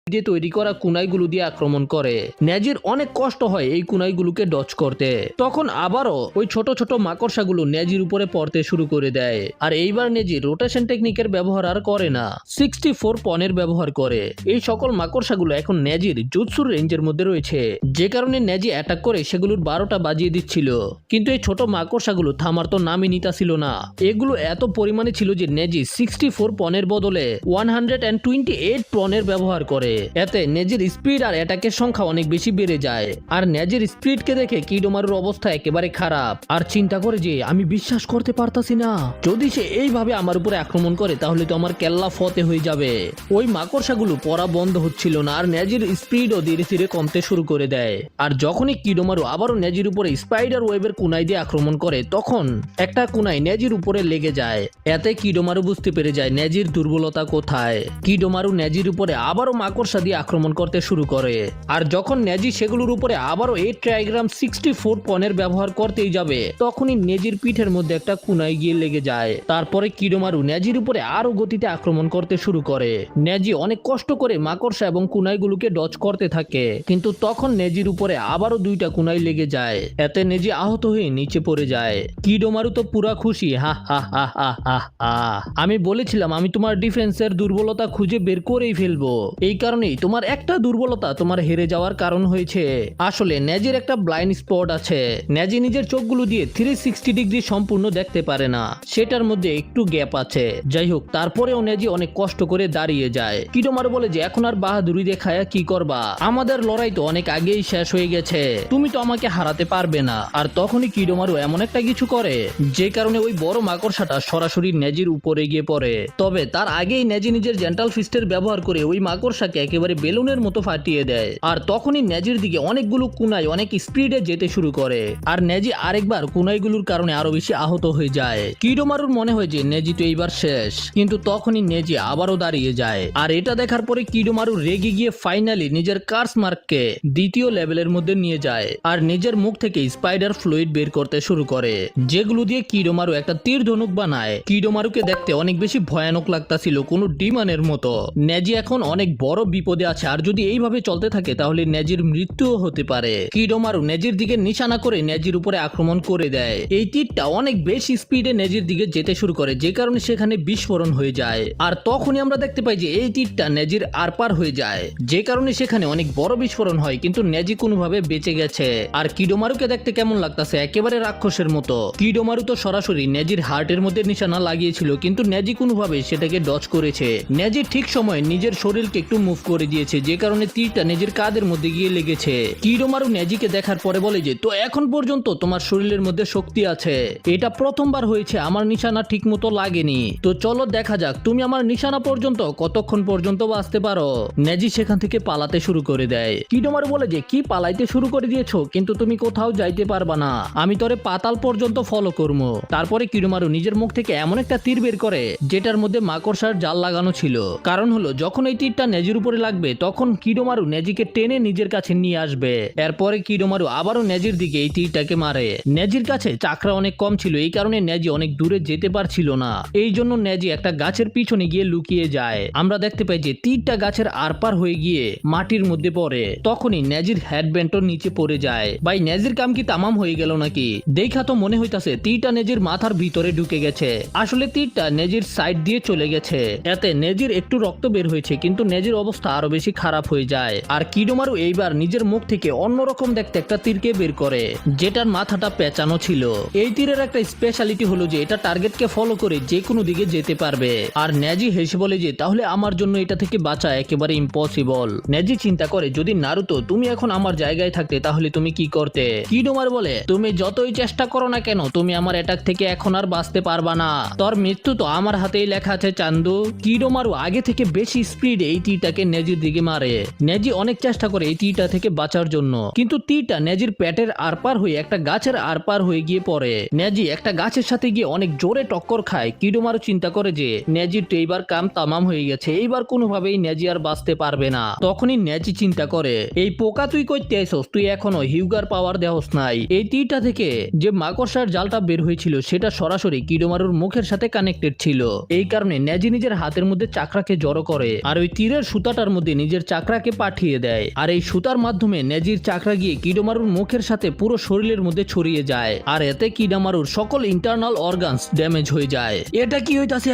দিয়ে তৈরি করা কুনাইগুলো দিয়ে আক্রমণ করে। নেজির অনেক কষ্ট হয় এই কুনাইগুলোকে ডচ করতে। তখন আবারও ওই ছোট ছোট মাকড়সাগুলো নেজির উপরে পড়তে শুরু করে দেয়। আর এইবার নেজি রোটেশন টেকনিকের ব্যবহার আর করে না, 64 পনের ব্যবহার করে। এই সকল মাকড়সাগুলো এখন নেজির জুৎসুর রেঞ্জের মধ্যে রয়েছে, যে কারণে নেজি অ্যাটাক করে সেগুলোর 12টা বাজিয়ে দিচ্ছিল। কিন্তু এই ছোট মাকড়সাগুলো থামার তো নামই নিতাছিল না। এগুলো এত পরিমাণে ছিল যে নেজি 64 পনের বদলে 128 পনের ব্যবহার করে। এতে নেজির স্পিড আর অ্যাটাকের সংখ্যা অনেক বেশি বেড়ে যায়। আর নেজির স্পিডকে দেখে কিডোমারুর অবস্থা একেবারে খারাপ। আর চিন্তা করে যে আমি বিশ্বাস করতে পারতাছি না, যদি সে এইভাবে আমার উপরে আক্রমণ করে তাহলে তো আমার কেল্লা ফতে হয়ে যাবে। ওই মাকড়সাগুলো পড়া বন্ধ হচ্ছিল না, আর নেজির স্পিডও ধীরে ধীরে কমতে শুরু করে দেয়। আর যখনই কিডোমারু আবারও নেজির উপরে স্পাইডার ওয়েবের কুনাই দিয়ে আক্রমণ করে, তখন একটা কুনাই নেজির উপরে লেগে যায়। এতে কিডোমারু বুঝতে পেরে যায় নেজির দুর্বলতা কোথায়। কিডোমারু নেজির উপরে আবারও মাকড়সা দিয়ে আক্রমণ করতে শুরু করে। আর যখন নেজি সেগুলোর উপরে আবারও 8 ট্রাইগ্রাম 64 পনের ব্যবহার করতেই যাবে, তখনই নেজির পিঠের মধ্যে একটা কুনাই গিয়ে লেগে যায়। তারপরে কিডোমারু নেজির উপরে আরো গতিতে আক্রমণ করতে শুরু করে। নেজি অনেক কষ্ট করে মাকড়সা এবং কুনাইগুলোকে ডচ করতে থাকে, কিন্তু তখন নেজির উপরে আবারও 2টা কুনাই লেগে যায়। এতে নেজি আহত হয়ে নিচে পড়ে যায়। কিডোমারু তো পুরা খুশি, হা হা হা হা হা হা। আমি বলেছিলাম আমি তোমার ডিফেন্সের দুর্বলতা খুঁজে বের করেই ফেলবো, এই কারণেই তোমার একটা দুর্বলতা তোমার হেরে যাওয়ার কারণ হয়েছে। আসলে নেজির একটা ব্লাইন্ড স্পট আছে। নেজি নিজের চোখগুলো দিয়ে 360 ডিগ্রি সম্পূর্ণ দেখতে পারে না, সেটার মধ্যে একটু গ্যাপ আছে। যাই হোক, তারপরেও নেজি অনেক কষ্ট করে দাঁড়িয়ে যায়। কিডোমারু বলে যে এখন আর বাহাদুরি দেখায় কি করবা, আমাদের লড়াই তো অনেক আগেই শেষ হয়ে গেছে, তুমি তো আমাকে হারাতে পারবে না। আর তখনই কিডোমারু এমন একটা কিছু করে যে কারণে ওই বড় মাকড়সাটা সরাসরি নেজির উপরে গিয়ে পড়ে। তবে তার আগেই নেজি নিজের জেন্টাল ফিস্টের ব্যবহার করে ওই মাকড়সাকে একেবারে বেলুনের মতো ফাটিয়ে দেয়। আর তখনই নেজির দিকে অনেকগুলো কুনাই অনেক স্পিডে যেতে শুরু করে। আর নেজি আরেকবার কুনাইগুলোর কারণে আরো বেশি আহত হয়ে যায়। কিডোমারুর মনে হয় যে নেজি তো এইবার শেষ, কিন্তু তখনই নেজি আবারও দাঁড়িয়ে যায়। আর এটা দেখার পরে কিডোমারু রেগে গিয়ে ফাইনালি নিজের কার্স মার্ককে দ্বিতীয় লেভেলের মধ্যে নিয়ে যায়। আর নিজের মুখ থেকে স্পাইডার ফ্লুইড বের করতে শুরু করে, যেগুলো দিয়ে কিডোমারু একটা তীর ধনুক বানায়। কিডোমারুকে দেখতে অনেক বেশি ভয়ানক লাগতাছিল, কোনো ডিমানের মতো। নেজি এখন অনেক বড় বিপদে আছে, আর যদি এইভাবে চলতে থাকে তাহলে নেজির মৃত্যুও হতে পারে। কিডোমারু নেজির দিকে নিশানা করে নেজির উপরে আক্রমণ করে দেয়। এই তীরটা অনেক বেশি স্পিডে নেজির দিকে যেতে শুরু করে, যে কারণে সেখানে বিস্ফোরণ হয়ে যায়। আর তখনই আমরা দেখতে পাই যে এই তীরটা নেজির আরপার হয়ে যায়, যে কারণে সেখানে অনেক বড় বিস্ফোরণ হয়, কিন্তু নেজি কোনোভাবে বেঁচে গেছে। আর কিডোমারুকে দেখতে কেমন লাগতেছে, একেবারে রাক্ষসের মতো। কিডোমারু তো সরাসরি নেজির হার্টের মধ্যে নিশানা লাগিয়েছিল, কিন্তু নেজি কোনোভাবে সেটাকে ডচ করেছে। নেজি ঠিক সময় নিজের শরীরকে একটু মুভ করে দিয়েছে, যে কারণে তীরটা নেজির কাঁধের মধ্যে গিয়ে লেগেছে। কিডোমারু নেজিকে দেখার পরে বলে যে তো এখন পর্যন্ত তোমার শরীরের মধ্যে শক্তি আছে, এটা প্রথমবার হয়েছে আমার নিশানা ঠিক মতো লাগেনি, তো চলো দেখা যাক তুমি আমার নিশানা পর্যন্ত কতক্ষণ পর্যন্ত বাঁচতে পারো। নেজি সেখান থেকে পালাতে শুরু করে দেয়। কিডোমারু বলে যে কি পালাইতে শুরু করে দিয়েছো, কিন্তু তুমি কোথাও যাইতে পারবা না, আমি তোরে পাতাল পর্যন্ত ফলো করবো। তারপরে কিডোমারু নিজের মুখ থেকে এমন একটা তীর বের করে যেটার মধ্যে মাকড়সার জাল লাগানো ছিল। কারণ হলো যখন এই তীরটা নেজির উপরে লাগবে তখন কিডোমারু নেজিকে টেনে নিজের কাছে নিয়ে আসবে। এরপরে কিডোমারু আবারও নেজির দিকে এই তীরটাকে মারে। নেজির কাছে চাকরা অনেক কম ছিল, এই কারণে নেজি অনেক দূরে যেতে পারছিল না। এই জন্য নেজি একটা গাছের পিছনে গিয়ে লুকিয়ে যায়। আমরা দেখতে পাই যে তীরটা গাছের আরপার হয়ে গিয়ে মাটির মধ্যে পড়ে। তখনই নেজির হেডব্যান্ডও নিচে পড়ে যায়। ভাই নেজির কাম কি তামাম হয়ে গেল নাকি? দেখা তো মনে হইতাছে তীরটা নেজির মাথার ভিতরে ঢুকে গেছে। আসলে তীরটা নেজির সাইড দিয়ে চলে গেছে। এতে নেজির একটু রক্ত বের হয়েছে, কিন্তু নেজির অবস্থা আরো বেশি খারাপ হয়ে যায়। আর কিডোমারু এইবার নিজের মুখ থেকে অন্যরকম দেখতে একটা তীরকে বের করে, যেটার মাথাটা পেঁচানো ছিল। এই তীরের একটা স্পেশালিটি হলো যে এটা টার্গেটকে ফলো করে যে কোনো দিকে যেতে পারবে। আর নেজি হেসে বলে যে তাহলে আমার জন্য এটা থেকে বাঁচা একেবারে ইম্পসিবল। নেজি চিন্তা করে যদি নারুতো তুমি এখন আমার জায়গায় থাকতে তাহলে তুমি কি করতে? কিডোমারু বলে তুমি যতই চেষ্টা করো না কেন তুমি আমার অ্যাটাক থেকে এখন আর বাঁচতে পারবা না, তোর মৃত্যু তো আমার হাতেই লেখা আছে চান্দু। কিডোমারু আগে থেকে বেশি স্পিডে এই তীরটাকে নেজির দিকে মারে। নেজি অনেক চেষ্টা করে এই তীরটা থেকে বাঁচার জন্য, কিন্তু তীরটা নেজির পেটের আরপার হয়ে একটা গাছের আরপার হয়ে গিয়ে পড়ে। নেজি একটা গাছের সাথে গিয়ে অনেক জোরে টক্কর খায়। কিডোমারু চিন্তা করে যে নেজির তো এইবার কাম তামাম হয়ে গেছে, এইবার কোনোভাবেই নেজি আর বাঁচতে পারবে না। তখনই নেজি চিন্তা করে এই পোকা তুই কইতে আইছস, তুই এখনো হিউগার পাওয়ার দেহস নাই। এই তীরটা থেকে যে মাকড়সার জালটা বের হয়েছিল সেটা সরাসরি কিডোমারুর মুখের সাথে কানেক্টেড ছিল। এই কারণে নেজি নিজের হাতের মধ্যে চাকরাকে জড়ো করে আর ওই তীরের সুতা সুতাটার মধ্যে নিজের চাকরাকে পাঠিয়ে দেয় আর এই সুতার মাধ্যমে নেজির চাকরা গিয়ে কিডোমারুর মুখের সাথে পুরো শরীরের মধ্যে ছড়িয়ে যায় আর এতে কিডোমারুর সকল ইন্টারনাল অর্গানস ড্যামেজ হয়ে যায়। এটা কি হইতাছে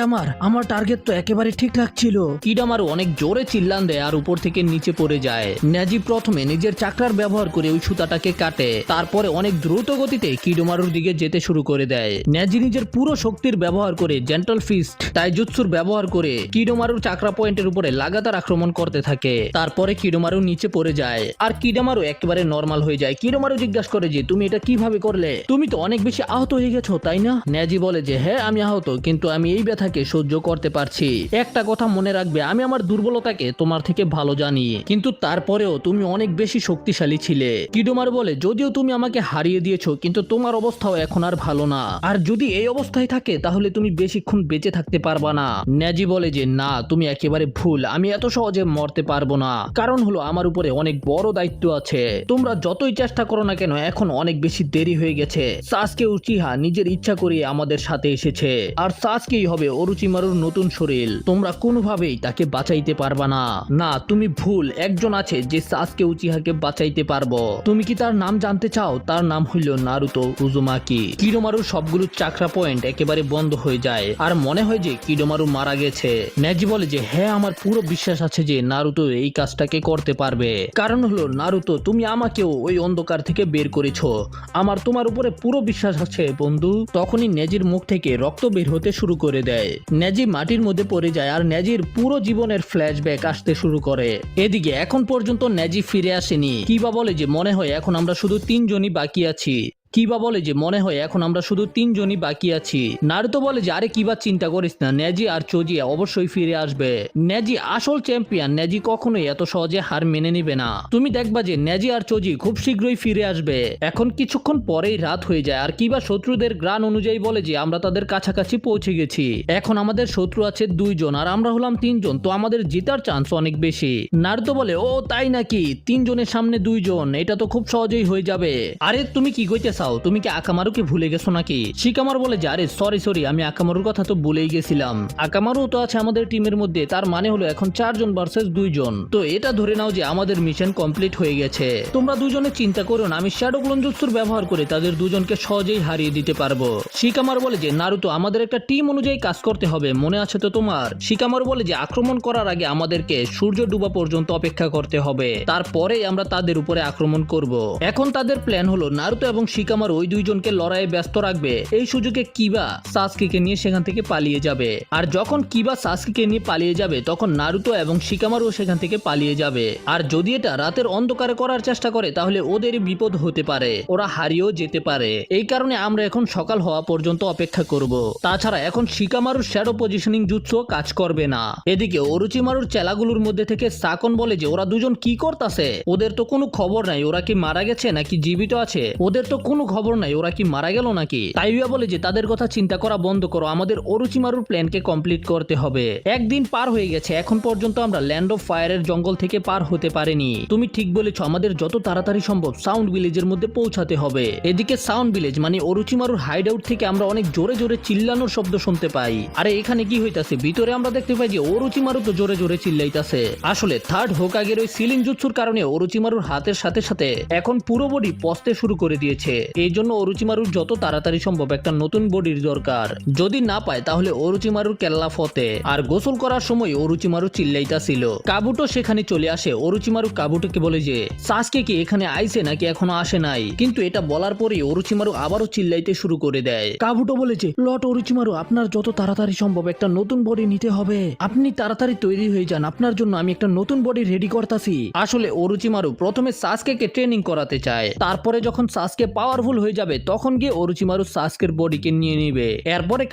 আমার টার্গেট তো একেবারে ঠিকঠাক ছিল। কিডোমারু অনেক জোরে চিল্লান দেয় আর উপর থেকে নিচে পড়ে যায়। নেজি প্রথমে নিজের চাকরার ব্যবহার করে ওই সুতাটাকে কাটে, তারপরে অনেক দ্রুত গতিতে কিডোমারুর দিকে যেতে শুরু করে দেয়। নেজি নিজের পুরো শক্তির ব্যবহার করে জেন্টাল ফিস্ট তাইজুৎসুর ব্যবহার করে কিডোমারুর চাকরা পয়েন্টের উপরে লাগাতার আক্রমণ করতে থাকে। তারপরে কিডোমারু নিচে পড়ে যায় আর কিডোমারু একেবারে নরমাল হয়ে যায়। কিডোমারু জিজ্ঞাসা করে যে তুমি এটা কিভাবে করলে, তুমি তো অনেক বেশি আহত হয়ে গেছো তাই না? নেজি বলে যে হ্যাঁ আমি আহত, কিন্তু আমি এই ব্যথাকে সহ্য করতে পারছি। একটা কথা মনে রাখবে, আমি আমার দুর্বলতাকে তোমার থেকে ভালো জানি, কিন্তু তারপরেও তুমি অনেক বেশি শক্তিশালী ছিলে। কিডোমারু বলে যদিও তুমি আমাকে হারিয়ে দিয়েছো, কিন্তু তোমার অবস্থাও এখন আর ভালো না, আর যদি এই অবস্থায় থাকে তাহলে তুমি বেশিক্ষণ বেঁচে থাকতে পারবা না। নেজি বলে যে না, তুমি একেবারে ভুল, আমি এত সহজে মরতে পারবো না, কারণ হলো আমার উপরে অনেক বড় দায়িত্ব আছে। তোমরা যতই চেষ্টা করো না কেন এখন অনেক বেশি দেরি হয়ে গেছে। সাসকে উচিহা নিজের ইচ্ছা করে আমাদের সাথে এসেছে, আর সাসকেই হবে অরুচিমারুর নতুন শরীর। তোমরা কোনোভাবেই তাকে বাঁচাইতে পারবা না। না, তুমি ভুল, একজন আছে যে সাসকে উচিহাকে বাঁচাইতে পারবো। তুমি কি তার নাম জানতে চাও? তার নাম হইল নারুতো উজুমাকি। কিডোমারুর সবগুলো চাকরা পয়েন্ট একেবারে বন্ধ হয়ে যায় আর মনে হয় যে কিডোমারু মারা গেছে। নেজি বলে যে হ্যাঁ, আমার পুরো বিশ্বাস আছে যে নারুতো এই কাজটাকে করতে পারবে, কারণ হলো নারুতো তুমি আমাকেও ওই অন্ধকার থেকে বের করেছো, আমার তোমার উপরে পুরো বিশ্বাস আছে বন্ধু। তখনই নেজির মুখ থেকে রক্ত বের হতে শুরু করে দেয়। নেজি মাটির মধ্যে পড়ে যায় আর নেজির পুরো জীবনের ফ্ল্যাশব্যাক আসতে শুরু করে। এদিকে এখন পর্যন্ত নেজি ফিরে আসেনি। কিবা বলে যে মনে হয় এখন আমরা শুধু তিনজনই বাকি আছি। নারুতো বলে যে আরে কিবা চিন্তা করিস না, নেজি আর চোজিয়া অবশ্যই ফিরে আসবে। নেজি আসল চ্যাম্পিয়ন, নেজি কখনোই এত সহজে হার মেনে নিবে না। তুমি দেখবা যে নেজি আর চোজি খুব শীঘ্রই ফিরে আসবে। এখন কিছুক্ষণ পরেই রাত হয়ে যায় আর কিবা শত্রুদের গ্রান অনুযায়ী বলে যে আমরা তাদের কাছাকাছি পৌঁছে গেছি। এখন আমাদের শত্রু আছে 2 জন আর আমরা হলাম 3 জন, তো আমাদের জেতার চান্স অনেক বেশি। নারুতো বলে ও তাই নাকি, 3 জনের সামনে 2 জন, এটা তো খুব সহজেই হয়ে যাবে। আরে তুমি কি কইতে, তুমি কি আকামারুকে ভুলে গেছো নাকি? শিকামারু বলে যে আরে সরি, আমি আকামারুর কথা তো ভুলেই গেছিলাম। আকামারু তো আছে আমাদের টিমের মধ্যে, তার মানে হলো এখন 4 জন ভার্সেস 2 জন, তো এটা ধরে নাও যে আমাদের মিশন কমপ্লিট হয়ে গেছে। তোমরা দুজনে চিন্তা করো না, আমি শ্যাডো ক্লোন জুৎসুর ব্যবহার করে তাদের দুজনকে সহজেই হারিয়ে দিতে পারবো। শিকামারু বলে যে নারুতো আমাদের একটা টিম অনুযায়ী কাজ করতে হবে, মনে আছে তো তোমার? শিকামারু বলে যে আক্রমণ করার আগে আমাদেরকে সূর্য ডুবা পর্যন্ত অপেক্ষা করতে হবে, তারপরেই আমরা তাদের উপরে আক্রমণ করব। এখন তাদের প্ল্যান হলো নারুতো এবং শিকামারু ওই 2 জনকে লড়াইয়ে ব্যস্ত রাখবে। এই সুযোগে কিবা সাসকেকে নিয়ে সেখান থেকে পালিয়ে যাবে, আর যখন কিবা সাসকেকে নিয়ে পালিয়ে যাবে তখন নারুতো এবং শিকামারু সেখান থেকে পালিয়ে যাবে। আর যদি এটা রাতের অন্ধকারে করার চেষ্টা করে তাহলে ওদেরই বিপদ হতে পারে, ওরা হারিয়েও যেতে পারে। এই কারণে আমরা এখন সকাল হওয়া পর্যন্ত অপেক্ষা করব। তাছাড়া এখন শিকামারুর শ্যাডো পজিশনিং জুৎসু কাজ করবে না। এদিকে অরুচিমারুর চেলাগুলোর মধ্যে থেকে সাকন বলে যে ওরা দুজন কি করতেছে, ওদের তো কোনো খবর নাই, ওরা কি মারা গেছে নাকি জীবিত আছে, ওদের তো কোনো খবর নাই, ওরা কি মারা গেল নাকি? তাইয়া বলে যে তাদের কথা চিন্তা করা বন্ধ করো, আমাদের অরুচিমারুর প্ল্যানকে কমপ্লিট করতে হবে। একদিন পার হয়ে গেছে, এখন পর্যন্ত আমরা ল্যান্ড অফ ফায়ারের জঙ্গল থেকে পার হতে পারিনি। তুমি ঠিক বলেছো, আমাদের যত তাড়াতাড়ি সম্ভব সাউন্ড ভিলেজের মধ্যে পৌঁছাতে হবে। এদিকে সাউন্ড ভিলেজ মানে অরুচিমারুর হাইড আউট থেকে আমরা অনেক জোরে জোরে চিল্লানোর শব্দ শুনতে পাই। আরে এখানে কি হইতাছে? ভিতরে আমরা দেখতে পাই যে অরুচিমারু তো জোরে জোরে চিল্লাইতাছে। আসলে থার্ড হোকাগের ওই সিলিং জুৎসুর কারণে অরুচিমারুর হাতের সাথে সাথে এখন পুরো বডি পচতে শুরু করে দিয়েছে। এই জন্য অরুচিমারুর যত তাড়াতাড়ি সম্ভব একটা নতুন বডির দরকার। যদি না পায় তাহলে অরুচিমারুর কেল্লা ফতে। আর গোসল করার সময় অরুচিমারু চিল্লাইতাছিল। কাবুটো সেখানে চলে আসে। অরুচিমারু কাবুটোকে বলে যে সাসকে কি এখানে আইছে নাকি এখনো আসে নাই, কিন্তু এটা বলার পরেই অরুচিমারু আবারও চিল্লাইতে শুরু করে দেয়। কাবুটো বলে যে লর্ড অরুচিমারু, আপনার যত তাড়াতাড়ি সম্ভব একটা নতুন বডি নিতে হবে, আপনি তাড়াতাড়ি তৈরি হয়ে যান, আপনার জন্য আমি একটা নতুন বডি রেডি করতাছি। আসলে অরুচিমারু প্রথমে সাসকেকে ট্রেনিং করাতে চায়, তারপরে যখন সাসকে পাওয়ারফুল হয়ে যাবে তখন গিয়ে অরুচিমারু সাসকের বডিকে নিয়ে নিবে। এরপরে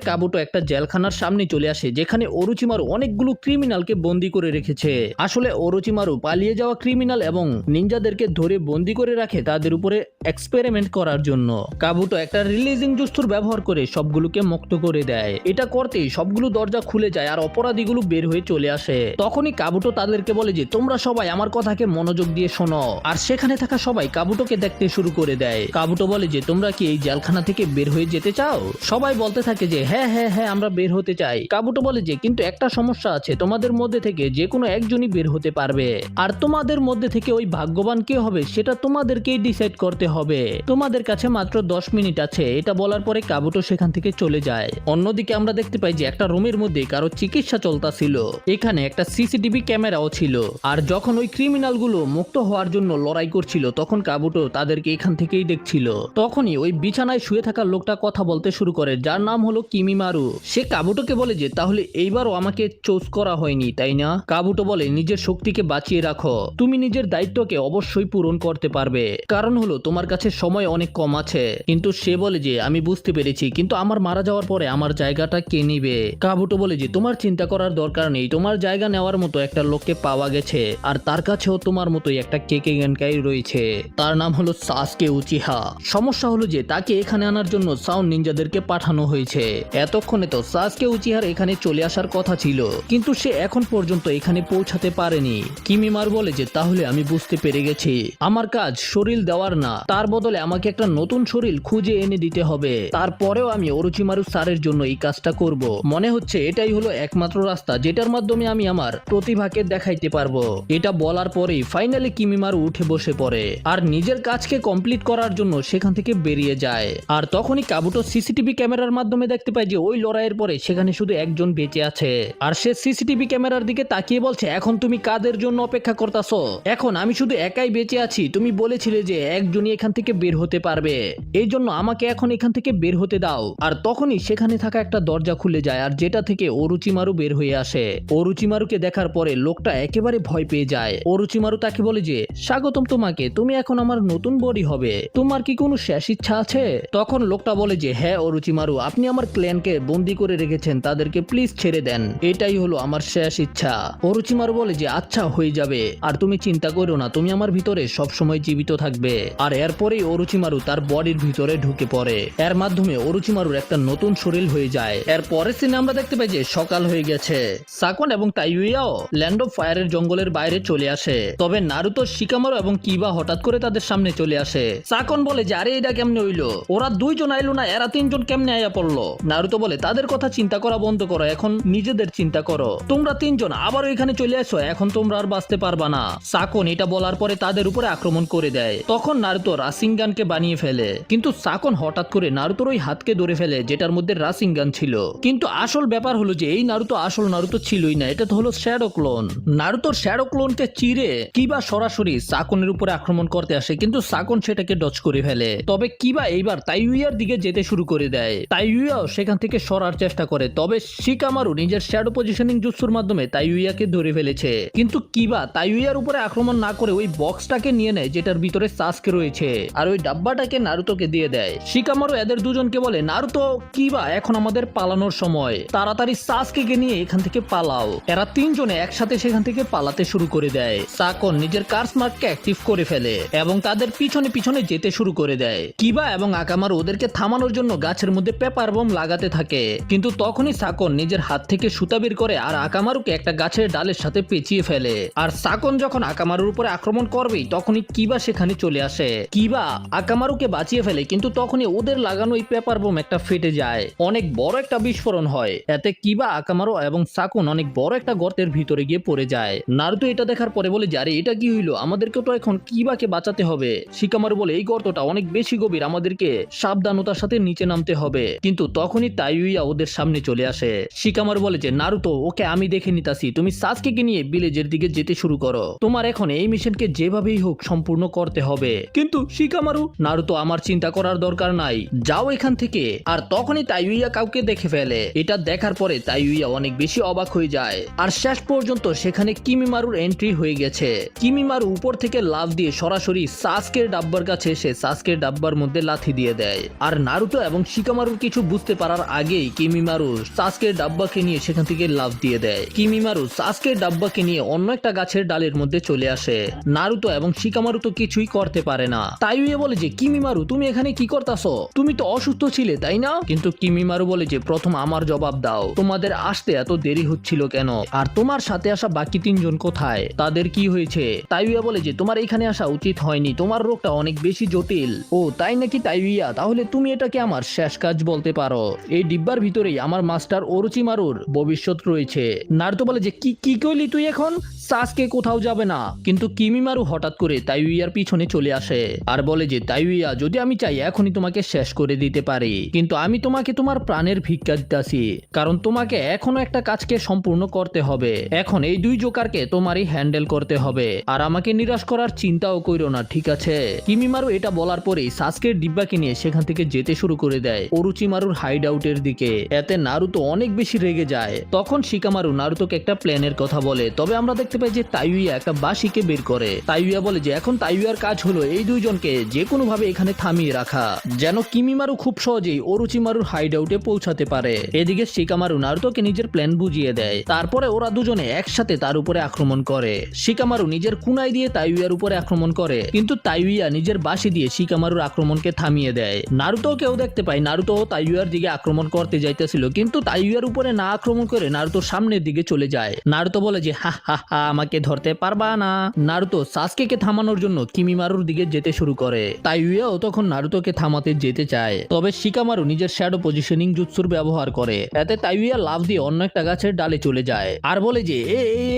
কাবুটো একটা জেলখানার সামনে চলে আসে, যেখানে অরুচিমারু অনেকগুলো ক্রিমিনালকে বন্দী করে রেখেছে। আসলে অরুচিমারু পালিয়ে যাওয়া ক্রিমিনাল এবং নিনজাদেরকে ধরে বন্দী করে রাখে তাদের উপরে এক্সপেরিমেন্ট করার জন্য। কাবুটো একটা রিলিজিং জুস্তুর ব্যবহার করে সবগুলোকে মুক্ত করে দেয়। এটা করতেই সবগুলো দরজা খুলে যায় আর অপরাধীগুলো বের হয়ে চলে আসে। তখনই কাবুটো তাদেরকে বলে যে তোমরা সবাই আমার কথাকে মনোযোগ দিয়ে শোনো। আর সেখানে থাকা সবাই কাবুটোকে দেখতে শুরু করে দেয়। কাবুটো বলে যে তোমরা কি এই জেলখানা থেকে বের হয়ে যেতে চাও? সবাই বলতে থাকে যে হ্যাঁ হ্যাঁ হ্যাঁ আমরা বের হতে চাই। কাবুটো বলে যে কিন্তু একটা সমস্যা আছে, তোমাদের মধ্যে থেকে যে কোনো একজনই বের হতে পারবে, আর তোমাদের মধ্যে থেকে ওই ভাগ্যবান কে হবে সেটা তোমাদেরকেই ডিসাইড করতে হবে। তোমাদের কাছে মাত্র 10 মিনিট আছে। এটা বলার পরে কাবুটো সেখান থেকে চলে যায়। অন্যদিকে আমরা দেখতে পাই যে একটা রুমের মধ্যে কারো চিকিৎসা চলতেছিল। এখানে একটা সিসিটিভি ক্যামেরাও ছিল। আর যখন ওই ক্রিমিনাল গুলো মুক্ত হওয়ার জন্য লড়াই করছিল তখন কাবুটো তাদেরকে এখান থেকেই দেখছিল। তখনই ওই বিছানায় শুয়ে থাকা লোকটা কথা বলতে শুরু করে, যার নাম হলো কিমিমারু। সে কাবুটোকে বলে যে তাহলে এইবারও আমাকে চুজ করা হয়নি তাই না? কাবুটো বলে নিজের শক্তিকে বাঁচিয়ে রাখো, তুমি নিজের দায়িত্বকে অবশ্যই পূরণ করতে পারবে, কারণ হলো তোমার কাছে সময় অনেক কম আছে। কিন্তু সে বলে যে আমি বুঝতে পেরেছি, কিন্তু আমার মারা যাওয়ার পরে আমার জায়গাটা কে নিবে? কাবুটো বলে যে তোমার চিন্তা করার দরকার নেই, তোমার জায়গা নেওয়ার মতো একটা লোককে পাওয়া গেছে, আর তার কাছেও তোমার মতোই একটা কেকেগেনকাই রয়েছে, তার নাম হলো সাসকে উচিহা। সমস্যা হলো যে তাকে এখানে আনার জন্য সাউন্ড নিনজাদেরকে পাঠানো হয়েছে। এতক্ষণে তো সাসকে উচিহার এখানে চলে আসার কথা ছিল, কিন্তু সে এখন পর্যন্ত এখানে পৌঁছাতে পারেনি। কিমিমার বলে যে তাহলে আমি বুঝতে পেরে গেছি, আমার কাজ শরীর দেওয়ার না, তার বদলে আমাকে একটা নতুন শরীর খুঁজে এনে দিতে হবে। তারপরেও আমি অরুচিমারু স্যারের জন্য এই কাজটা করব। মনে হচ্ছে এটাই হলো একমাত্র রাস্তা যেটার মাধ্যমে আমি আমার প্রতিভাকে দেখাইতে পারবো। এটা বলার পরেই ফাইনালি কিমিমারু উঠে বসে পড়ে আর নিজের কাজকে কমপ্লিট করার জন্য সেখান থেকে বেরিয়ে যায়। আর তখনই কাবুটো সিসিটিভি ক্যামেরার মাধ্যমে দেখতে পায় যে ওই লড়াইয়ের পরে সেখানে শুধু একজন বেঁচে আছে। আর সে সিসিটিভি ক্যামেরার দিকে তাকিয়ে বলছে, এখন তুমি কাদের জন্য অপেক্ষা করতেছো? এখন আমি শুধু একাই বেঁচে আছি। তুমি বলেছিলে যে একজনই এখান থেকে বের হতে পারবে, এই জন্য আমাকে এখন এখান থেকে বের হতে দাও। আর তখনই সেখানে থাকা একটা দরজা খুলে যায় আর যেটা থেকে অরুচিমারু বের হয়ে আসে। অরুচিমারুকে দেখার পরে লোকটা একেবারে ভয় পেয়ে যায়। অরুচিমারু তাকে বলে যে স্বাগতম তোমাকে, তুমি এখন আমার নতুন বডি হবে, তোমার কি কোনো শেষ ইচ্ছা আছে? তখন লোকটা বলে যে হ্যাঁ অরুচিমারু, আপনি আমার ক্ল্যানকে বন্দি করে রেখেছেন, তাদেরকে প্লিজ ছেড়ে দেন, এটাই হলো আমার শেষ ইচ্ছা। অরুচিমারু বলে যে আচ্ছা হয়ে যাবে, আর তুমি চিন্তা করো না, তুমি আমার ভিতরে সবসময় জীবিত থাকবে। আর এরপরেই অরুচিমারু তার বডির ভিতরে ঢুকে পড়ে। এর মাধ্যমে অরুচিমারুর একটা নতুন শরীর হয়ে যায়। এর পরের সিনে আমরা দেখতে পাই যে সকাল হয়ে গেছে। সাকন এবং তাইউয়াও ল্যান্ড অফ ফায়ারের জঙ্গলের বাইরে চলে আসে। তবে নারুতো, শিকামারু এবং কিবা হঠাৎ করে তাদের সামনে চলে আসে। সাকন বলে যে আরে এটা কেমনে হইলো? ওরা দুইজন আইলো না, এরা তিনজন কেমনে আইয়া পড়লো? নারুতো বলে তাদের কথা চিন্তা করা বন্ধ করো, এখন নিজেদের চিন্তা করো। তোমরা তিনজন আবারও এখানে চলে আসো, এখন তোমরা আর বাঁচতে পারবা না। সাকন এটা বলার পরে তাদের উপরে আক্রমণ করে দেয়। তখন নারুতো রাসিংগানকে বানিয়ে ফেলে, কিন্তু সাকন হঠাৎ করে নারুতোর ওই হাতকে ধরে ফেলে যেটার মধ্যে রাসিংগান ছিল। কিন্তু আসল ব্যাপার হলো যে এই নারুতো আসল নারুতো ছিলই না, এটা তো হলো শ্যাডো ক্লোন। নারুতোর শ্যাডো ক্লোনকে চিরে কিবা সরাসরি সাকনের উপরে আক্রমণ করতে আসে, কিন্তু সাকন সেটাকে ডচ করে ফেলে। তবে কিবা এইবার তাইউয়ার দিকে যেতে শুরু করে দেয়। তাইউয়াও সেখান থেকে সরার চেষ্টা করে, তবে শিকামারু নিজের শ্যাডো পজিশনিং জুৎসুর মাধ্যমে তাইউয়াকে ধরে ফেলেছে। কিন্তু কিবা তাইউয়ার উপরে আক্রমণ না করে ওই বক্সটাকে নিয়ে নেয় যেটার ভিতরে সাসকে রয়েছে, আর ওই ডাব্বাটাকে নারুতোকে দিয়ে দেয়। শিকামারু এদের দুজনকে বলে, নারুতো, কিবা, এখন আমাদের পালানোর সময়, তাড়াতাড়ি সাসকে নিয়ে এখান থেকে পালাও। এরা তিনজনে একসাথে সেখান থেকে পালাতে শুরু করে দেয়। সাকন নিজের কার্স মার্ককে অ্যাক্টিভ করে ফেলে এবং তাদের পিছনে পিছনে যেতে শুরু করে দেয়। কিবা এবং আকামারু ওদেরকে থামানোর জন্য গাছের মধ্যে পেপার বোম লাগাতে থাকে, কিন্তু তখনই সাকন নিজের হাত থেকে সুতা বের করে আর আকামারুকে একটা গাছের ডালের সাথে পেঁচিয়ে ফেলে। আর সাকন যখন আকামারুর উপরে আক্রমণ করবেই তখনই কিবা সেখানে চলে আসে। কিবা আকামারুকে বাঁচিয়ে ফেলে, কিন্তু তখনই ওদের লাগানো এই পেপার বোম একটা ফেটে যায়, অনেক বড় একটা বিস্ফোরণ হয়। এতে কিবা, আকামারু এবং সাকুন অনেক বড় একটা গর্তের ভিতরে গিয়ে পড়ে যায়। নারুতো এটা দেখার পরে বলে, আরে এটা কি হইলো? আমাদেরকে তো এখন কিবাকে বাঁচাতে হবে। শিকামারু বলে, এই গর্তটা অনেক বেশি গভীর, আমাদেরকে সাবধানতার সাথে নিচে নামতে হবে। কিন্তু তখনই তাইউয়া ওদের সামনে চলে আসে। শিকামারু বলে যে নারুতো, ওকে আমি দেখে নিতাছি, তুমি সাসকে নিয়ে ভিলেজের দিকে যেতে শুরু করো, তোমার এখন এই মিশনকে যেভাবেই হোক সম্পূর্ণ করতে হবে। কিন্তু শিকামারু, নারুতো, আমার চিন্তা করার দরকার নাই, যাও এখান থেকে। আর তখনই তাইউয়া কাউকে দেখে ফেলে। এটা দেখার পরে তাইউয়া অনেক বেশি অবাক হয়ে যায়। আর শেষ পর্যন্ত সেখানে কিমিমারুর এন্ট্রি হয়ে গেছে। কিমিমারু উপর থেকে লাফ দিয়ে সরাসরি সাসকের ডাব্বার কাছে এসে সাসকের ডাব্বার মধ্যে লাথি দিয়ে দেয়। আর নারুতো এবং শিকামারুর কিছু বুঝতে পারার আগেই কিমিমারু সাসকের ডাব্বাকে নিয়ে সেখান থেকে লাফ দিয়ে দেয়। কিমিমারু সাসকের ডাব্বাকে নিয়ে অন্য একটা গাছের ডালের মধ্যে চলে আসে। নারুতো এবং শিকামারু তো কিছুই করতে পারে না। তাইউয়া বলে যে কিমিমারু, তুমি এখানে কি করতাছো? তুমি তো অসুস্থ ছিলে তাই না? কিন্তু কিমিমারু বলে যে প্রথম আমার জবাব দাও, তোমাদের আসতে এত দেরি হচ্ছিল কেন? আর তোমার সাথে আসা বাকি তিনজন কোথায়? তাদের কি হয়েছে? তাইউয়া বলে যে তোমার এখানে আসা উচিত হয়নি, তোমার রোগটা অনেক অনেক বেশি জটিল। ও তাই নাকি তাইউয়া, তাহলে তুমি এটাকে আমার শেষ কাজ বলতে পারো। এই ডিব্বার ভিতরেই আমার মাস্টার ওরোচিমারুর ভবিষ্যৎ রয়েছে। নারুতো বলে যে কি কি কইলি তুই, এখন সাসকে কোথাও যাবে না। কিন্তু কিমিমারু হঠাৎ করে তাইউয়ার পিছনে চলে আসে আর বলে যে তাইউয়া, যদি আমি চাই এখনই তোমাকে শেষ করে দিতে পারি, কিন্তু আমি তোমাকে তোমার প্রাণের ভিক্ষা দিতেছি, কারণ তোমাকে এখনো একটা কাজকে সম্পূর্ণ করতে হবে। এখন এই দুই জোকারকে তোমারই হ্যান্ডেল করতে হবে, আর আমাকে নিরাশ করার চিন্তাও কইরো না, ঠিক আছে? কিমিমারু এটা বলার পরেই সাসকের ডিব্বাকে নিয়ে সেখান থেকে যেতে শুরু করে দেয় ওরোচিমারুর হাইড আউটের দিকে। এতে নারুতো অনেক বেশি রেগে যায়। তখন শিকামারু নারুতোকে একটা প্ল্যানের কথা বলে, তবে আমরা দেখতে পাই যে তাইউয়া একটা বাঁশিকে বের করে। তাইউয়া বলে যে এখন তাইউয়ার কাজ হলো এই দুইজনকে যে কোনো ভাবে এখানে থামিয়ে রাখা, যেন কিমিমারু খুব সহজেই ওরোচিমারুর হাইড আউটে পৌঁছাতে পারে। এদিকে শিকামারু নারুতোকে নিজের প্ল্যান বুঝিয়ে দেয়। তারপরে ওরা দুজনে একসাথে তার উপরে আক্রমণ করে। শিকামারু নিজের কুনাই দিয়ে তাইউয়ার উপরে আক্রমণ করে, কিন্তু তাইউয়া নিজের বাঁশি দিয়ে শিকামারুর আক্রমণকে থামিয়ে দেয়। নারুতো কেউ দেখতে পায় নারুতো তাইউয়ার দিকে আক্রমণ করতে যাইতেছিল, কিন্তু তাইউয়ার উপরে না আক্রমণ করে নারুতোর সামনের দিকে চলে যায়। নারুতো বলে যে হা হা হা, আমাকে ধরতে পারবা না। নারুতো সাসকেকে থামানোর জন্য কিমিমারুর দিকে যেতে শুরু করে। তাইউয়াও তখন নারুতোকে থামাতে যেতে চায়, তবে শিকামারু নিজের শ্যাডো পজিশনিং জুৎসুর ব্যবহার করে। এতে তাইউয়া লাফ দিয়ে অন্য একটা গাছের ডালে চলে যায় আর বলে যে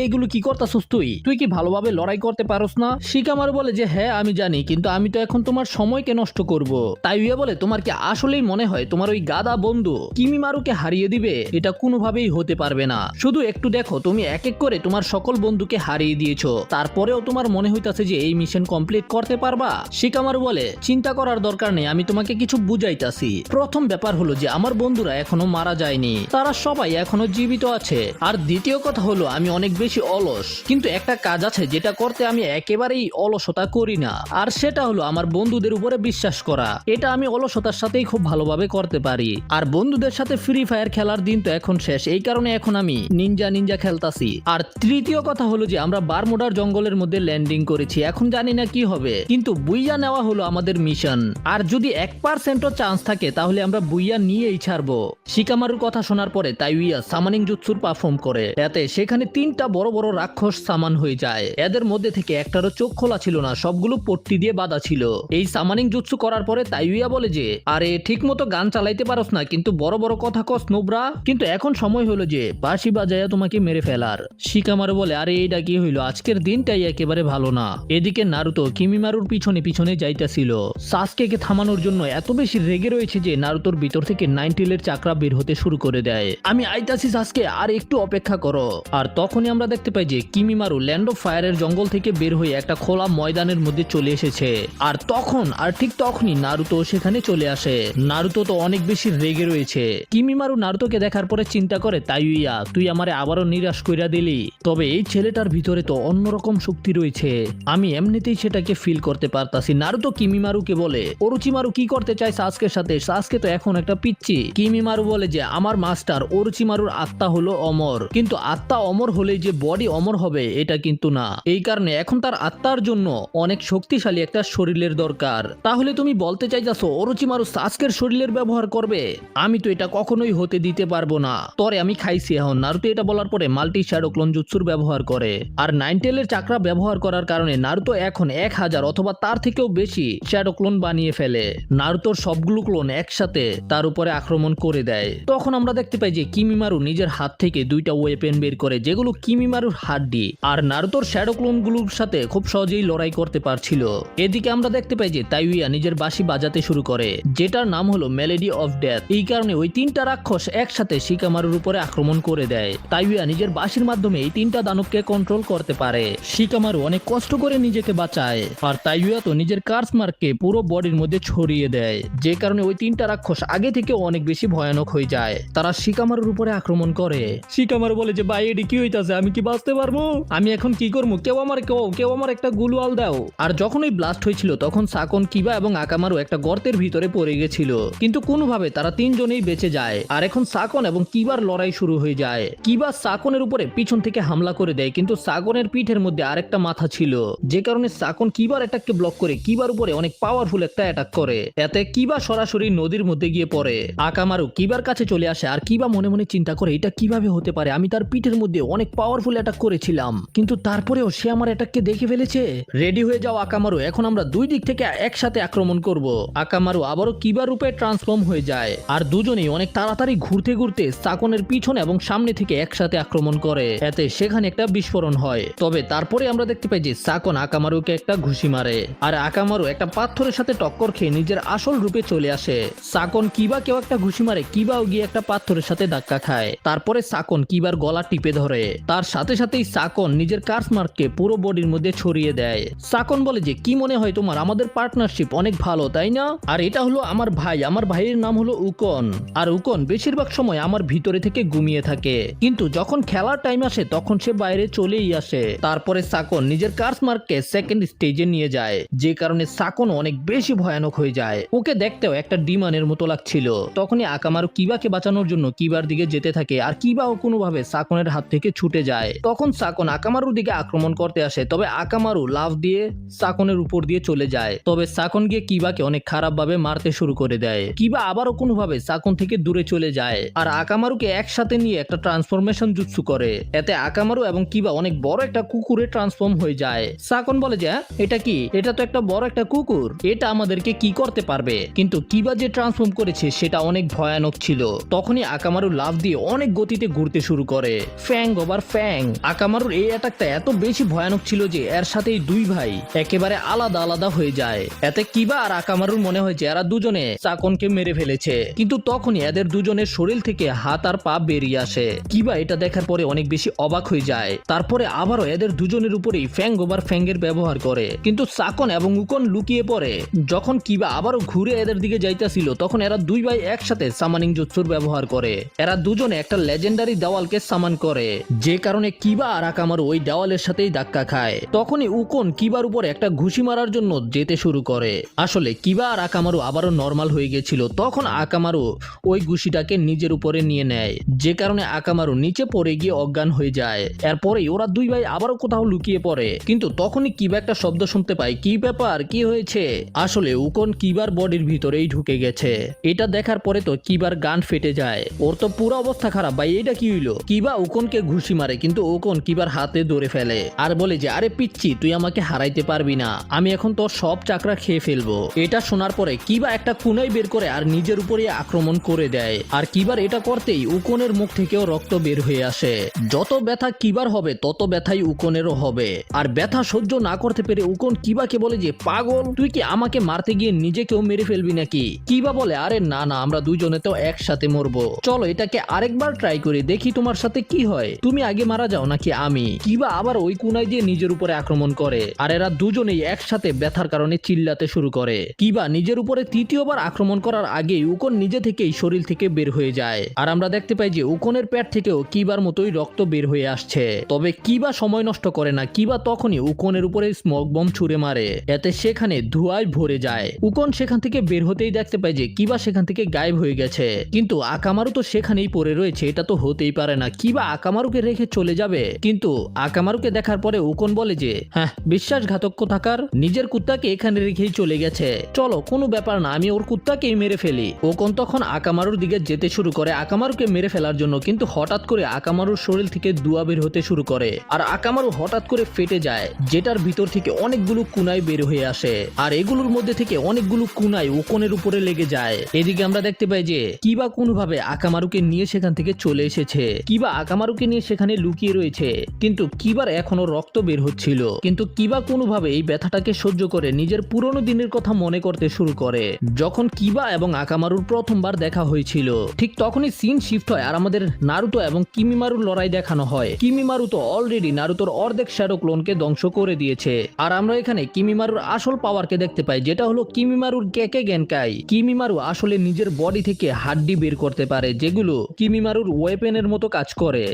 এগুলো কি করতাছস তুই কি ভালোভাবে লড়াই করতে পারোস না? শিকামারু বলে যে হ্যাঁ আমি জানি, কিন্তু আমি তো এখন তোমার সময়কে নষ্ট করব। তাইউয়া বলে তোমার কি আসলেই মনে হয় তোমার ওই গাদা বন্ধু কিমিমারুকে হারিয়ে দিবে? এটা কোনোভাবেই হতে পারবে না। শুধু একটু দেখো, তুমি এক এক করে তোমার সকল বন্ধুকে হারিয়ে দিয়েছো, তারপরেও তোমার মনে হইতাছে যে এই মিশন কমপ্লিট করতে পারবা? শিকামারু বলে চিন্তা করার দরকার নেই, আমি তোমাকে কিছু বুঝাইতাছি। প্রথম ব্যাপার হলো যে আমার বন্ধুরা এখনো মারা যায়নি, তারা সবাই এখনো জীবিত আছে। আর দ্বিতীয় কথা হলো আমি অনেক বেশি অলস, কিন্তু একটা কাজ আছে যেটা করতে আমি একেবারেই অলসতা করি না, আর সেটা হলো আমার বন্ধুদের উপরে বিশ্বাস করা। এটা আমি অলসতার সাথেই খুব ভালোভাবে করতে পারি। আর বন্ধুদের সাথে ফ্রি ফায়ার খেলার দিন তো এখন শেষ, এই কারণে এখন আমি নিনজা খেলতাছি। আর তৃতীয় কথা হলো যে আমরা বারমুডার জঙ্গলের মধ্যে ল্যান্ডিং করেছি, এখন জানি না কি হবে, কিন্তু বুইয়া নেওয়া হলো আমাদের মিশন। আর যদি 1%ও চান্স থাকে তাহলে আমরা বুইয়া নিয়েই ছাড়বো। শিকামারুর কথা শোনার পরে তাইউয়া সামানিং জুৎসুর পারফর্ম করে। এতে সেখানে 3টা বড় বড় রাক্ষস সামান হয়ে যায়। এদের মধ্যে থেকে একটারও চোখ খোলা ছিল না, সবগুলো পট্টি দিয়ে বাঁধা ছিল। এই সামানিং জুৎসু করার পরে তাইউয়া বলে যে আরে ঠিক মতো গান চালাইতে পারোস না, কিন্তু বড় বড় কথা কস নোবরা, কিন্তু এখন সময় হলো যে বাঁশি বাজায়া তোমাকে মেরে ফেলার। শিকামারু বলে আরে এইটা কি হইলো, আজকের দিনটাই একেবারে ভালো না। এদিকে নারুতো কিমিমারুর পিছনে পিছনে যাইতাছিল। সাসকেকে থামানোর জন্য এত বেশি রেগে রয়েছে যে নারুতোর ভিতর থেকে 9 টেলের চাকরা বের হতে শুরু করে দেয়। আমি আইতাছি সাসকে, আর একটু অপেক্ষা করো। আর তখনই আমরা দেখতে পাই যে কিমিমারু ল্যান্ড অফ ফায়ারের জঙ্গল থেকে বের হয়ে একটা খোলা ময়দানের মধ্যে চলে এসেছে। আর ঠিক তখনই নারুতো সেখানে চলে আসে। নারুতো তো অনেক বেশি রেগে রয়েছে। কিমিমারু নারুতোকে দেখার পরে চিন্তা করে তাইউয়া, তুই আমারে আবারও নিরাশ কইরা দিলি, তবে এই ছেলেটার ভিতরে তো অন্যরকম শক্তি রয়েছে, আমি এমনিতেই সেটাকে ফিল করতে পারতাছি। নারুতো কিমিমারুকে বলে ওরোচিমারু কি করতে চায় সাসকের সাথে? সাসকে তো এখন একটা পিচ্চি। কিমিমারু বলে যে আমার মাস্টার ওরোচিমারুর আত্মা হলো অমর, কিন্তু আত্মা অমর হলে যে বডি অমর হবে এটা কিন্তু না। এই কারণে এখন তার আত্মার জন্য অনেক শক্তিশালী একটা শরীরের দরকার। তাহলে তুমি বলতে চাইছো ওরোচিমারু সাসকের শরীরের ব্যবহার করবে? আমি তো এটা কখনোই হতে দিতে পারবো না, তরে আমি খাইছি এখন। নারুতো এটা বলার পরে মাল্টি শ্যাডো ক্লোন জুৎসুর ব্যবহার করে। আর 9 টেলের চাকরা ব্যবহার করার কারণে নারুতো এখন 1000 অথবা তার থেকেও বেশি শ্যাডো ক্লোন বানিয়ে ফেলে। নারুতোর সবগুলো ক্লোন একসাথে তার উপরে আক্রমণ করে দেয়। তখন আমরা দেখতে পাই যে কিমিমারু নিজের হাত থেকে 2টা ওয়েপেন বের করে, যেগুলো কিমিমারুর হাড্ডি। আর নারুতোর শ্যাডো ক্লোনগুলোর সাথে খুব সহজেই লড়াই করতে পারছিল। এদিকে আমরা দেখতে পাই যে তাইউয়া নিজের বাঁশি বাজাতে শুরু করে, যেটার নাম হলো মেলোডি অফ ডেথ। এই কারণে ওই 3টা রাক্ষস একসাথে শিকামারুর উপরে আক্রমণ করে দেয়। তাইউয়া নিজের বাঁশির মাধ্যমে এই 3টা দানবকে কন্ট্রোল করতে পারে। শিকামারু অনেক কষ্ট করে নিজেকে বাঁচায়, আর তাইউয়া তো নিজের কার্স মার্ককে পুরো বডির মধ্যে ছড়িয়ে দেয়, যে কারণে ওই 3টা রাক্ষস আগে থেকে অনেক বেশি ভয়ানক হয়ে যায়। তারা শিকামারুর উপরে আক্রমণ করে। শিকামারু বলে যে ভাই এডি কি হইতাছে, আমি কি বাঁচতে পারবো? আমি এখন কি করবো? কেউ আমার একটা গুলওয়াল দাও। আর যখন ওই ব্লাস্ট হয়েছিল তখন সাকন, কিবা এবং আকামারু একটা গর্তের ভিতরে পড়ে গেছিল, কিন্তু কোনোভাবে তারা 3 জনেই বেঁচে যায়। আর এখন সাকন এবং কিবার লড়াই শুরু হয়ে যায়। কিবা সাকনের উপরে পিছন থেকে হামলা করে দেয়, কিন্তু সাকনের পিঠের মধ্যে আরেকটা মাথা ছিল, যে কারণে সাকন কিবার অ্যাটাককে ব্লক করে কিবার উপরে অনেক পাওয়ারফুল একটা অ্যাটাক করে। এতে কিবা সরাসরি নদীর মধ্যে গিয়ে পড়ে। আকামারু কিবার কাছে চলে আসে আর কিবা মনে মনে চিন্তা করে এটা কিভাবে হতে পারে, আমি তার পিঠের মধ্যে অনেক পাওয়ারফুল অ্যাটাক করেছিলাম কিন্তু তারপরেও সে আমার অ্যাটাককে দেখে ফেলেছে। রেডি হয়ে যাও আকামারু, এখন আমরা দুই দিক থেকে একসাথে আক্রমণ করব। আকামারু আবারও কিবার রূপে ট্রান্সফর্ম হয়ে যায় আর দুজনেই অনেক তাড়াতাড়ি ঘুরতে ঘুরতে সাকনের পিছনে এবং সামনে থেকে একসাথে আক্রমণ করে। এতে সেখানে একটা বিস্ফোরণ হয়। তবে তারপরে আমরা দেখতে পাই যে সাকন আকামারুকে একটা ঘুষি মারে আর আকামারু একটা পাথরের সাথে টক্কর খেয়ে নিজের আসল রূপে চলে আসে। সাকন কিবাকেও একটা ঘুষি মারে, কিবাও গিয়ে একটা পাথরের সাথে ধাক্কা খায়। তারপরে সাকন কিবার গলা টিপে ধরে, তার সাথে সাথেই সাকন নিজের কার্স মার্ককে পুরো বডির মধ্যে ছড়িয়ে দেয়। সাকন বলে যে কি মনে হয় তোমার, আমাদের পার্টনারশিপ অনেক ভালো তাই না? আর এটা হলো আমার ভাই, আমার ভাইয়ের নাম হলো উকন, আর উকন বেশিরভাগ সময় আমার ভিতরে থেকে ঘুমিয়ে থাকে, কিন্তু যখন খেলার টাইম আসে তখন সে বাইরে চলেই আসে। তারপরে সাকন নিজের কার্স মার্ককে সেকেন্ড স্টেজে নিয়ে যায়, যে কারণে সাকন অনেক বেশি ভয়ানক হয়ে যায়। ওকে দেখতেও একটা ডিমানের মতো লাগছিল। তখনই আকামারু কিবাকে বাঁচানোর জন্য কিবার দিকে যেতে থাকে আর কিবাও কোনোভাবে সাকনের হাত থেকে ছুটে যায়। তখন সাকন আকামারুর দিকে আক্রমণ করতে আসে, তবে আকামারু লাফ দিয়ে সাকনের উপর দিয়ে চলে যায়। তবে সাকন গিয়ে কিবাকে অনেক খারাপ ভাবে মারতে শুরু করে দেয়। কিবা আবারও কোনোভাবে সাকন থেকে দূরে চলে যায় আর আকামারুকে একসাথে নিয়ে একটা ট্রান্সফরমেশন জুৎসু করে। এতে আকামারু এবং কিবা অনেক বড় একটা কুকুরে ট্রান্সফর্ম হয়ে যায়। সাকন বলে যে এটা কি, এটা তো একটা বড় একটা কুকুর, এটা আমাদেরকে কি করতে পারবে? কিন্তু কিবা যে ট্রান্সফর্ম করেছে সেটা অনেক ভয়ানক ছিল। তখনই আকামারু লাফ দিয়ে অনেক গতিতে ঘুরতে শুরু করে, ফ্যাং ওভার ফ্যাং। আকামারুর এই অ্যাটাকটা এত বেশি ভয়ানক ছিল যে এর সাথেই দুই ভাই একেবারে আলাদা আলাদা হয়ে যায়। এতে কিবা আর আকামারুর মনে হয় যে এরা দুজনে সাকনকে মেরে ফেলেছে, কিন্তু তখনই এদের দুজনের শরীর থেকে হাত আর পা বেরিয়ে আসে। কিবা এটা দেখার পরে অনেক বেশি অবাক হয়ে যায়। তারপরে আবারও এদের দুজনের উপরেই ফ্যাং ওভার ফ্যাং এর ব্যবহার করে, কিন্তু সাকন এবং উকন লুকিয়ে পড়ে। যখন কিবা আবারও ঘুরে এদের দিকে যাইতেছিল তখন এরা দুই ভাই একসাথে সামানিং জুৎসুর ব্যবহার করে। এরা দুজনে একটা লেজেন্ডারি দেওয়ালকে সামান করে, যে কারণে কিবা আর আকামারু ওই দেওয়ালের সাথেই ধাক্কা খায়। তখনই উকন কিবার উপরে একটা ঘুষি মারার জন্য যেতে শুরু করে। আসলে কিবা আর আকামারু আবারও নর্মাল হয়ে গেছিল। তখন আকামারু ওই ঘুষিটাকে নিজের উপরে নিয়ে নেয়, যে কারণে আকামারু নিচে পড়ে গিয়ে অজ্ঞান হয়ে যায়। এরপরেই ওরা দুই ভাই আবারও কোথাও লুকিয়ে পড়ে, কিন্তু তখনই কিবা একটা শব্দ শুনতে পায়। কি ব্যাপার, কি হয়েছে? আসলে উকন কিবার বডির ভিতরেই ঢুকে গেছে। এটা দেখার পরে তো কিবার গান ফেটে যায়, ওর তো পুরো অবস্থা খারাপ। ভাই এটা কি হইলো? কিবা উকনকে ঘুষি মারে, কিন্তু উকন কিবার হাতে ধরে ফেলে আর বলে যে আরে পিচ্ছি, তুই আমাকে হারাইতে পারবি না, আমি এখন তোর সব চাকরা খেয়ে ফেলবো। এটা শোনার পরে কিবা একটা কুনাই বের করে আর নিজের উপরে আক্রমণ করে দেয়। আর কিবার এটা করতেই উকনের মুখ থেকেও রক্ত বের হয়ে আসে। যত ব্যথা কিবার হবে তত ব্যথাই উকনেরও হবে। আর ব্যথা সহ্য না করতে পেরে উকন কিবাকে বলে যে পাগল, তুই কি আমাকে মারতে গিয়ে নিজেকেও মেরে ফেলবি নাকি? কিবা বলে আরে না না, আমরা দুইজনে তো একসাথে মরবো, চলো এটাকে আরেকবার ট্রাই করি, দেখি তোমার সাথে কি হয়, তুমি আগে মারা যাও নাকি আমি? কিবা আবার ওই কুনাই দিয়ে নিজের উপরে আক্রমণ করে আর এরা দুজনেই একসাথে ব্যথার কারণে চিল্লাতে শুরু করে। কিবা নিজের উপরে তৃতীয়বার আক্রমণ করার আগেই উকন নিজে থেকেই শরীর থেকে বের হয়ে যায় আর আমরা দেখতে পাই যে উকনের পেট থেকেও কিবার মতোই রক্ত বের হয়ে আসছে। তবে কিবা সময় নষ্ট করে না, কিবা তখনই উকনের উপরে স্মোক বম ছুড়ে মারে, এতে সেখানে ধোঁয়ায় ভরে যায়। উকন সেখান থেকে বের হতেই দেখতে পায় যে কিবা সেখান থেকে গায়েব হয়ে গেছে, কিন্তু আকামারু তো সেখানেই পড়ে রয়েছে। এটা তো হতেই পারে না, কিবা আকামারুকে রেখে চলে যাবে। কিন্তু আকামারুকে দেখার পরে উকন বলে যে হ্যাঁ, বিশ্বাসঘাতক কোথাকার, নিজের কুত্তাকে এখানে রেখেই চলে গেছে, চলো কোনো ব্যাপার না, আমি ওর কুত্তাকেই মেরে ফেলি। উকন তখন আকামারুর দিকে যেতে শুরু করে আকামারুকে মেরে ফেলার জন্য, কিন্তু হঠাৎ করে আকামারুর শরীর থেকে ধোঁয়া বের হতে শুরু করে আর আকামারু হঠাৎ করে ফেটে যায়, যেটার ভিতর থেকে অনেকগুলো কুনাই বের হয়ে আসে আর এগুলোর মধ্যে থেকে অনেকগুলো কুনাই উকনের উপরে লেগে যায়। এদিকে আমরা দেখতে পাই যে কিবা কোনোভাবে আকামারুকে নিয়ে সেখান থেকে চলে এসেছে। কিবা আকামারুকে নিয়ে সেখানে লুকিয়ে রয়েছে, কিন্তু কিবার এখনো রক্ত বের হচ্ছিল, কিন্তু কিবা কোনোভাবে এই ব্যথাটাকে সহ্য করে নিজের পুরনো দিনের কথা মনে করতে শুরু করে। যখন কিবা এবং আকামারুর প্রথমবার দেখা হয়েছিল ঠিক তখনই সিন শিফট হয় আর আমাদের নারুতো এবং কিমিমারুর লড়াই দেখানো হয়। কিমিমারু তো অলরেডি নারুতোর অর্ধেক শ্যাডো ক্লোনকে ধ্বংস করে দিয়েছে আর আমরা এখানে কিমিমারুর আসল পাওয়ারকে দেখতে পাই, যেটা হলো কিমিমারুর কেকে গেনকাই। কিমিমারু আসলে নিজের বডি থেকে হাড্ডি বের করতে পারে, যেগুলো কিমিমারুর ওয়েপেনের মতো কাজ করে।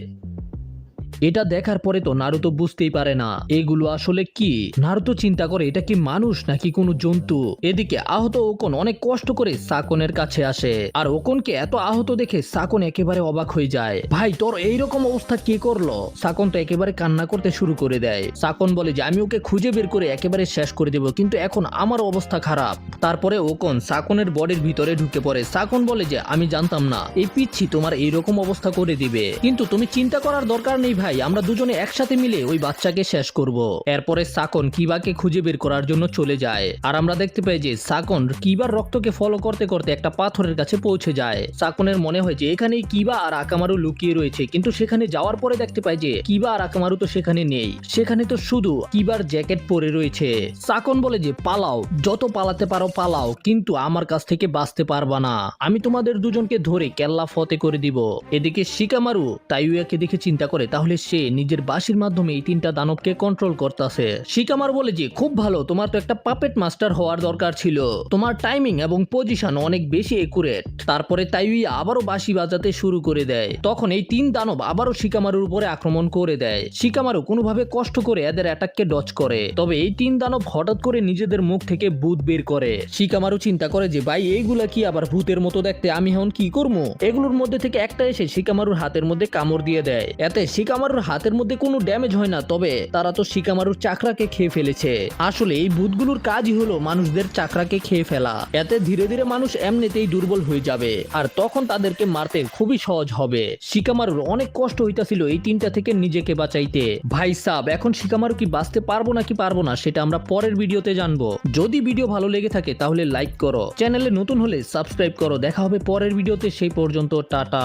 এটা দেখার পরে তো নারুতো বুঝতেই পারে না এগুলো আসলে কি। নারুতো চিন্তা করে এটা কি মানুষ নাকি কোনো জন্তু। এদিকে আহত ওকন অনেক কষ্ট করে সাকনের কাছে আসে, আর ওকনকে এত আহত দেখে সাকন একেবারে অবাক হয়ে যায়। ভাই তোর এইরকম অবস্থা কে করলো? সাকন তো একেবারে কান্না করতে শুরু করে দেয়। সাকন বলে যে আমি ওকে খুঁজে বের করে একেবারে শেষ করে দেব, কিন্তু এখন আমার অবস্থা খারাপ। তারপরে ওকন সাকনের বডির ভিতরে ঢুকে পড়ে। সাকন বলে যে আমি জানতাম না এই পিচ্ছি তোমার এইরকম অবস্থা করে দিবে, কিন্তু তুমি চিন্তা করার দরকার নেই ভাই, আমরা দুজনে একসাথে মিলে ওই বাচ্চাকে শেষ করব। এরপরে সাকন কিবাকে খুঁজে বের করার জন্য চলে যায়, আর আমরা দেখতে পাই যে সাকন কিবার রক্তকে ফলো করতে করতে একটা পাথরের কাছে পৌঁছে যায়। সাকনের মনে হয় যে এখানেই কিবা আর আকামারু লুকিয়ে রয়েছে, কিন্তু সেখানে যাওয়ার পরে দেখতে পাই যে কিবা আর আকামারু তো সেখানে নেই, সেখানে তো শুধু কিবার জ্যাকেট পরে রয়েছে। সাকন বলে যে পালাও, যত পালাতে পারো পালাও, কিন্তু আমার কাছ থেকে বাঁচতে পারবা না, আমি তোমাদের দুজনকে ধরে কেল্লা ফতে করে দিব। এদিকে শিকামারু তাইউয়াকে দেখে চিন্তা করে তাহলে সে নিজের বাঁশির মাধ্যমে এই তিনটা দানবকে কন্ট্রোল করতেছে। শিকামারু বলে যে খুব ভালো, তোমার তো একটা পাপেট মাস্টার হওয়ার দরকার ছিল, তোমার টাইমিং এবং পজিশন অনেক বেশি একুরেট। তারপরে তাইউয়া আবারও বাঁশি বাজাতে শুরু করে দেয়। তখন এই তিন দানব আবারও শিকামারুর উপরে আক্রমণ করে দেয়। শিকামারু কোনোভাবে কষ্ট করে এদের অ্যাটাককে ডজ করে, তবে এই তিন দানব হঠাৎ করে নিজেদের মুখ থেকে ভূত বের করে। শিকামারু চিন্তা করে যে ভাই এইগুলা কি আবার ভূতের মতো দেখতে, আমি এখন কি করবো। এগুলোর মধ্যে থেকে একটা এসে শিকামারুর হাতের মধ্যে কামড় দিয়ে দেয়। এতে শিকামারুর হাতের মধ্যে কোনো ড্যামেজ হয় না, তবে তারা তো শিকামারুর চাকরাকে খেয়ে ফেলেছে। আসলে এই ভূতগুলোর কাজই হলো মানুষদের চাকরাকে খেয়ে ফেলা। এতে ধীরে ধীরে মানুষ এমনিতেই দুর্বল হয়ে যাবে, আর তখন তাদেরকে মারতে খুবই সহজ হবে। শিকামারুর অনেক কষ্ট হইতাছিল এই তিনটা থেকে নিজেকে বাঁচাইতে। ভাই সাব, এখন শিকামারু কি বাঁচতে পারবো নাকি পারবো না সেটা আমরা পরের ভিডিওতে জানবো। যদি ভিডিও ভালো লেগে থাকে তাহলে লাইক করো, চ্যানেলে নতুন হলে সাবস্ক্রাইব করো। দেখা হবে পরের ভিডিওতে, সেই পর্যন্ত টাটা।